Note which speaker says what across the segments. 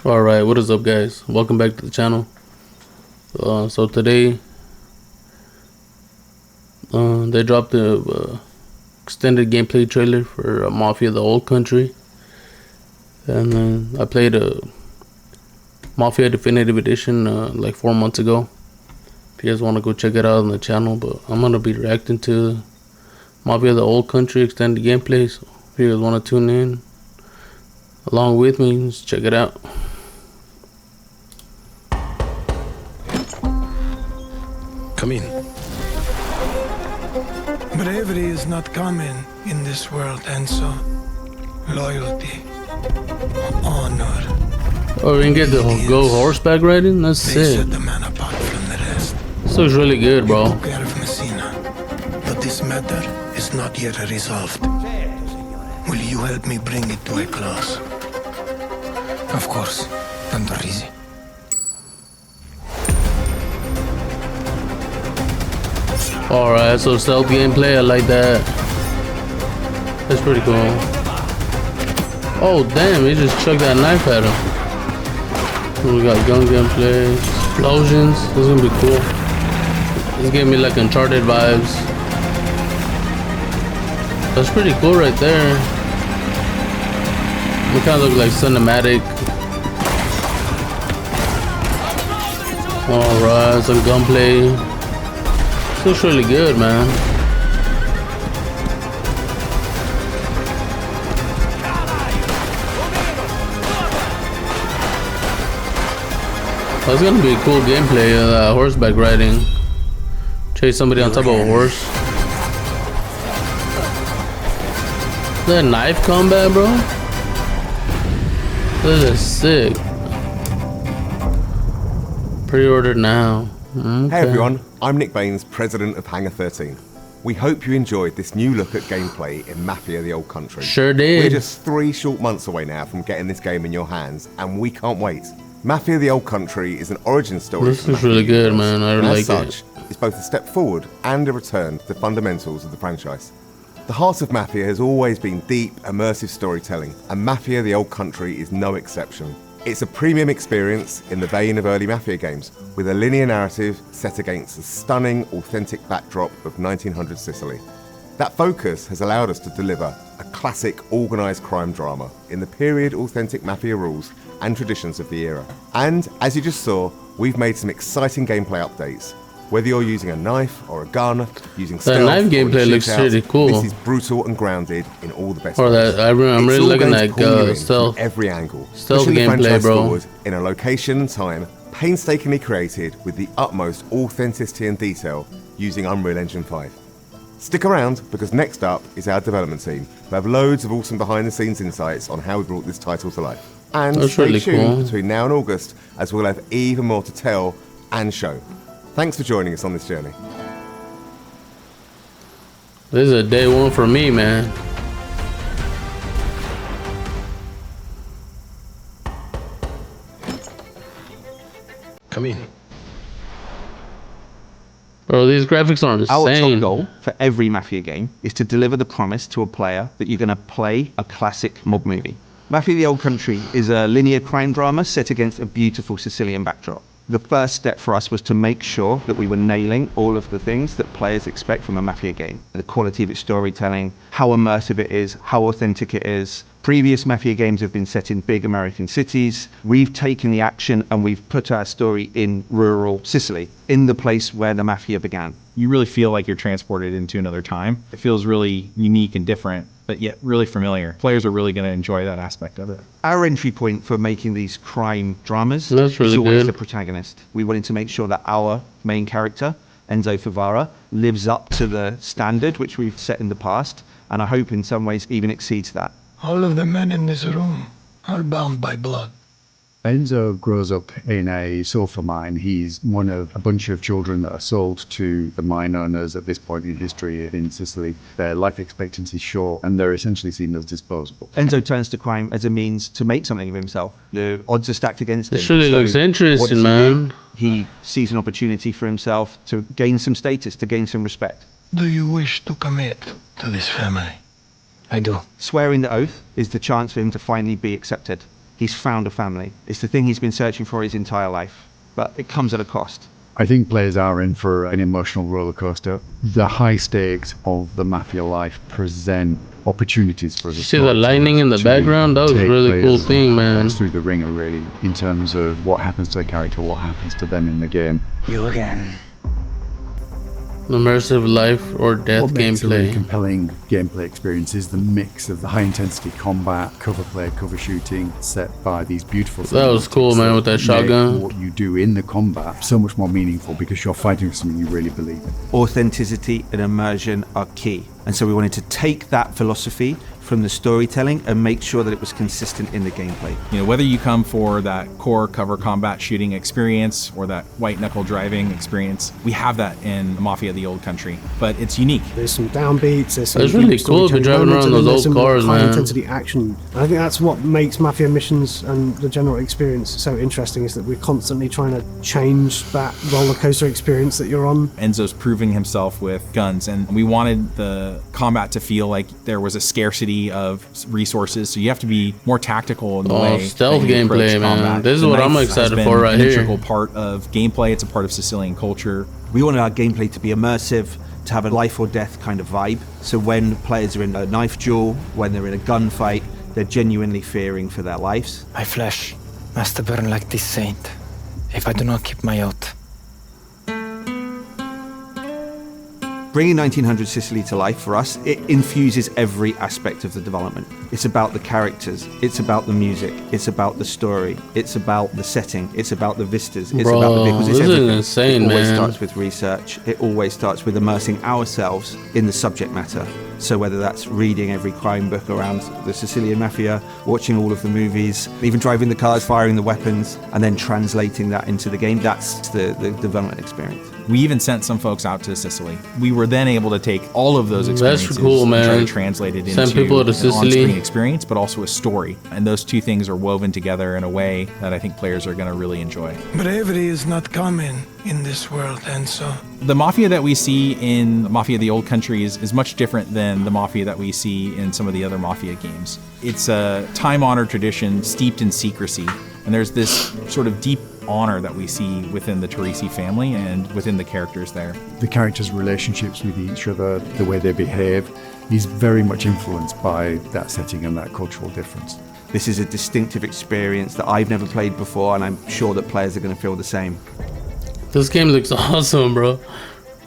Speaker 1: Alright, what is up guys? Welcome back to the channel. So today they dropped the extended gameplay trailer for Mafia The Old Country. And then I played a Mafia Definitive Edition like 4 months ago. If you guys want to go check it out on the channel, but I'm going to be reacting to Mafia The Old Country extended gameplay. So if you guys want to tune in along with me, just check it out.
Speaker 2: Come in.
Speaker 3: Bravery is not common in this world, Enzo. Loyalty, honor.
Speaker 1: Oh, we can get the go horseback riding? That's
Speaker 3: They
Speaker 1: sick.
Speaker 3: set the man apart from the rest.
Speaker 1: This looks really good, bro.
Speaker 3: Took care of Messina, but this matter is not yet resolved. Will you help me bring it to a close?
Speaker 2: Of course, Torrisi.
Speaker 1: Alright, so stealth gameplay, I like that. That's pretty cool. Oh damn, he just chucked that knife at him. We got gun gameplay, explosions. This is gonna be cool. This gave me like Uncharted vibes. That's pretty cool right there. It kind of look like cinematic. Alright, some gunplay. Looks really good, man. That's gonna be a cool gameplay, horseback riding. Chase somebody on top of a horse. Is that knife combat, bro? This is sick. Pre-order now. Okay.
Speaker 4: Hey everyone, I'm Nick Baines, president of Hangar 13. We hope you enjoyed this new look at gameplay in Mafia The Old Country.
Speaker 1: Sure did.
Speaker 4: We're just 3 short months away now from getting this game in your hands, and we can't wait. Mafia The Old Country is an origin story.
Speaker 1: This is really good, man. I really like it.
Speaker 4: It's both a step forward and a return to the fundamentals of the franchise. The heart of Mafia has always been deep, immersive storytelling, and Mafia The Old Country is no exception. It's a premium experience in the vein of early Mafia games, with a linear narrative set against a stunning, authentic backdrop of 1900 Sicily. That focus has allowed us to deliver a classic organised crime drama in the period authentic Mafia rules and traditions of the era. And, as you just saw, we've made some exciting gameplay updates. Whether you're using a knife or a gun, using stealth,
Speaker 1: that knife gameplay looks pretty cool.
Speaker 4: This is brutal and grounded in all the best
Speaker 1: Or
Speaker 4: ways.
Speaker 1: that I'm really liking that stealth.
Speaker 4: Every angle,
Speaker 1: Stealth
Speaker 4: pushing the
Speaker 1: gameplay,
Speaker 4: franchise
Speaker 1: bro.
Speaker 4: forward in a location and time painstakingly created with the utmost authenticity and detail using Unreal Engine 5. Stick around, because next up is our development team, who have loads of awesome behind-the-scenes insights on how we brought this title to life. And
Speaker 1: That's
Speaker 4: stay
Speaker 1: really
Speaker 4: tuned
Speaker 1: cool.
Speaker 4: between now and August, as we'll have even more to tell and show. Thanks for joining us on this journey.
Speaker 1: This is a day one for me, man.
Speaker 2: Come in.
Speaker 1: Bro, these graphics are
Speaker 5: Our top
Speaker 1: insane.
Speaker 5: goal for every Mafia game is to deliver the promise to a player that you're going to play a classic mob movie. Mafia The Old Country is a linear crime drama set against a beautiful Sicilian backdrop. The first step for us was to make sure that we were nailing all of the things that players expect from a Mafia game. The quality of its storytelling, how immersive it is, how authentic it is. Previous Mafia games have been set in big American cities. We've taken the action and we've put our story in rural Sicily, in the place where the Mafia began.
Speaker 6: You really feel like you're transported into another time. It feels really unique and different, but yet really familiar. Players are really going to enjoy that aspect of it.
Speaker 5: Our entry point for making these crime dramas
Speaker 1: That's really
Speaker 5: is always
Speaker 1: good.
Speaker 5: the protagonist. We wanted to make sure that our main character, Enzo Favara, lives up to the standard which we've set in the past, and I hope in some ways even exceeds that.
Speaker 3: All of the men in this room are bound by blood.
Speaker 7: Enzo grows up in a sulfur mine. He's one of a bunch of children that are sold to the mine owners at this point in history in Sicily. Their life expectancy is short and they're essentially seen as disposable.
Speaker 5: Enzo turns to crime as a means to make something of himself. The odds are stacked against him.
Speaker 1: This really looks
Speaker 5: what
Speaker 1: interesting,
Speaker 5: does he
Speaker 1: man.
Speaker 5: do? He sees an opportunity for himself to gain some status, to gain some respect.
Speaker 3: Do you wish to commit to this family?
Speaker 2: I do.
Speaker 5: Swearing the oath is the chance for him to finally be accepted. He's found a family. It's the thing he's been searching for his entire life, but it comes at a cost.
Speaker 7: I think players are in for an emotional roller coaster. The high stakes of the Mafia life present opportunities for us.
Speaker 1: See the lightning in the background? That was a really cool thing, man.
Speaker 7: Through the ringer, really, in terms of what happens to the character, what happens to them in the game.
Speaker 8: You again.
Speaker 1: Immersive life or death
Speaker 7: What makes a really
Speaker 1: gameplay.
Speaker 7: compelling gameplay experience is the mix of the high intensity combat, cover play, cover shooting, set by these beautiful.
Speaker 1: That was cool, man, with that
Speaker 7: make
Speaker 1: shotgun.
Speaker 7: What you do in the combat so much more meaningful because you're fighting for something you really believe in.
Speaker 5: Authenticity and immersion are key. And so we wanted to take that philosophy from the storytelling and make sure that it was consistent in the gameplay.
Speaker 6: You know, whether you come for that core cover combat shooting experience or that white knuckle driving experience, we have that in Mafia The Old Country, but it's unique.
Speaker 9: There's some downbeats, there's some
Speaker 1: It's really
Speaker 9: deep
Speaker 1: cool to be driving
Speaker 9: storytelling moments,
Speaker 1: around
Speaker 9: and then
Speaker 1: those
Speaker 9: there's
Speaker 1: old
Speaker 9: some
Speaker 1: cars,
Speaker 9: high
Speaker 1: man.
Speaker 9: intensity action. And I think that's what makes Mafia missions and the general experience so interesting, is that we're constantly trying to change that roller coaster experience that you're on.
Speaker 6: Enzo's proving himself with guns, and we wanted the combat to feel like there was a scarcity of resources, so you have to be more tactical in the way
Speaker 1: stealth
Speaker 6: that you approach
Speaker 1: gameplay, man.
Speaker 6: combat.
Speaker 1: This is
Speaker 6: The
Speaker 1: what I'm
Speaker 6: knife has
Speaker 1: excited
Speaker 6: been
Speaker 1: for right
Speaker 6: an
Speaker 1: here.
Speaker 6: integral part of gameplay. It's a part of Sicilian culture.
Speaker 5: We wanted our gameplay to be immersive, to have a life or death kind of vibe. So when players are in a knife duel, when they're in a gunfight, they're genuinely fearing for their lives.
Speaker 8: My flesh must burn like this saint if I do not keep my oath.
Speaker 5: Bringing 1900 Sicily to life for us, it infuses every aspect of the development. It's about the characters, it's about the music, it's about the story, it's about the setting, it's about the vistas, it's
Speaker 1: Bro,
Speaker 5: about the vehicles, it's
Speaker 1: this is
Speaker 5: everything.
Speaker 1: insane,
Speaker 5: it always
Speaker 1: man.
Speaker 5: starts with research, it always starts with immersing ourselves in the subject matter. So whether that's reading every crime book around the Sicilian Mafia, watching all of the movies, even driving the cars, firing the weapons, and then translating that into the game, that's the development experience.
Speaker 6: We even sent some folks out to Sicily. We were then able to take all of those experiences
Speaker 1: That's cool,
Speaker 6: and try
Speaker 1: man.
Speaker 6: to translate it
Speaker 1: Send
Speaker 6: into
Speaker 1: people to
Speaker 6: an
Speaker 1: Sicily.
Speaker 6: on-screen experience, but also a story. And those two things are woven together in a way that I think players are going to really enjoy.
Speaker 3: Bravery is not common in this world, Enzo.
Speaker 6: The Mafia that we see in Mafia The Old Country is much different than the Mafia that we see in some of the other Mafia games. It's a time-honored tradition steeped in secrecy, and there's this sort of deep honor that we see within the Torrisi family and within the characters there.
Speaker 7: The characters' relationships with each other, the way they behave, is very much influenced by that setting and that cultural difference.
Speaker 5: This is a distinctive experience that I've never played before, and I'm sure that players are going to feel the same.
Speaker 1: This game looks awesome, bro.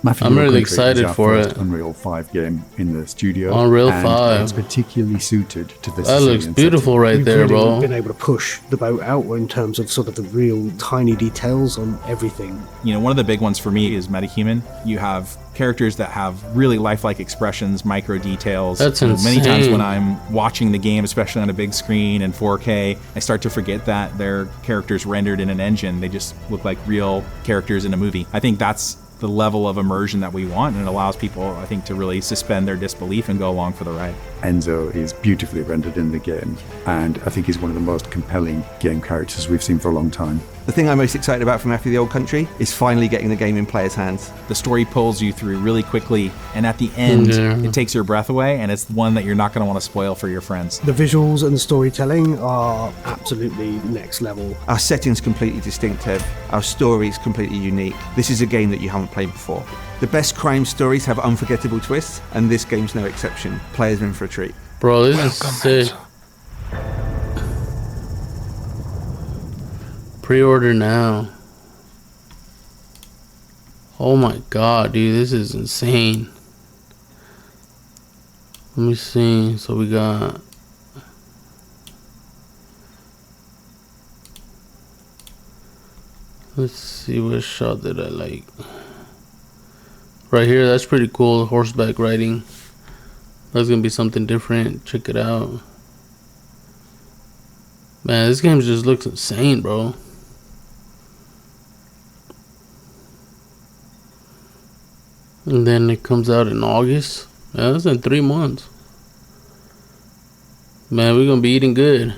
Speaker 7: Mafia
Speaker 1: I'm
Speaker 7: The Old
Speaker 1: really
Speaker 7: Country
Speaker 1: excited
Speaker 7: is our
Speaker 1: for
Speaker 7: first
Speaker 1: it.
Speaker 7: Unreal 5 game in the studio.
Speaker 1: Unreal
Speaker 7: and
Speaker 1: 5.
Speaker 7: It's particularly suited to the
Speaker 1: That looks
Speaker 7: Sicilian
Speaker 1: beautiful
Speaker 7: setting.
Speaker 1: right
Speaker 9: We've
Speaker 1: there,
Speaker 9: really
Speaker 1: bro.
Speaker 9: been able to push the boat out in terms of sort of the real tiny details on everything.
Speaker 6: You know, one of the big ones for me is metahuman. You have characters that have really lifelike expressions, micro details.
Speaker 1: That's
Speaker 6: You know, Many times
Speaker 1: insane.
Speaker 6: when I'm watching the game, especially on a big screen in 4K, I start to forget that they're characters rendered in an engine. They just look like real characters in a movie. I think that's the level of immersion that we want, and it allows people, I think, to really suspend their disbelief and go along for the ride.
Speaker 7: Enzo is beautifully rendered in the game, and I think he's one of the most compelling game characters we've seen for a long time.
Speaker 5: The thing I'm most excited about from Mafia The Old Country is finally getting the game in players' hands.
Speaker 6: The story pulls you through really quickly, and at the end,
Speaker 1: Yeah.
Speaker 6: it takes your breath away, and it's one that you're not going to want to spoil for your friends.
Speaker 9: The visuals and the storytelling are absolutely next level.
Speaker 5: Our setting's completely distinctive, our story's completely unique. This is a game that you haven't played before. The best crime stories have unforgettable twists, and this game's no exception. Players are in for a treat.
Speaker 1: Bro, this
Speaker 3: Welcome,
Speaker 1: is sick.
Speaker 3: Enzo.
Speaker 1: Pre-order now. Oh my god, dude, this is insane. Let me see. So we got... Let's see, what shot did I like? Right here, that's pretty cool. Horseback riding. That's gonna be something different. Check it out. Man, this game just looks insane, bro. And then it comes out in August. Man, that's in 3 months. Man, we're gonna be eating good.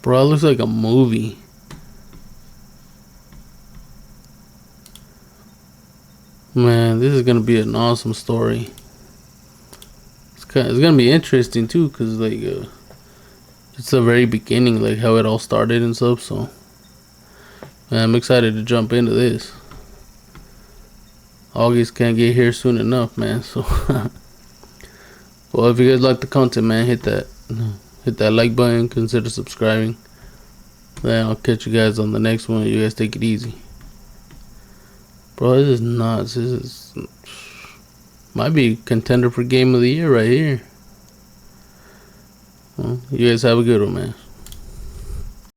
Speaker 1: Bro, it looks like a movie. Man, this is gonna be an awesome story. It's gonna be interesting too, cause like it's the very beginning, like how it all started and stuff. So, man, I'm excited to jump into this. August can't get here soon enough, man. So, well, if you guys like the content, man, hit that like button. Consider subscribing. Then I'll catch you guys on the next one. You guys take it easy. Bro, this is nuts. This is might be contender for game of the year right here. Well, you guys have a good one, man.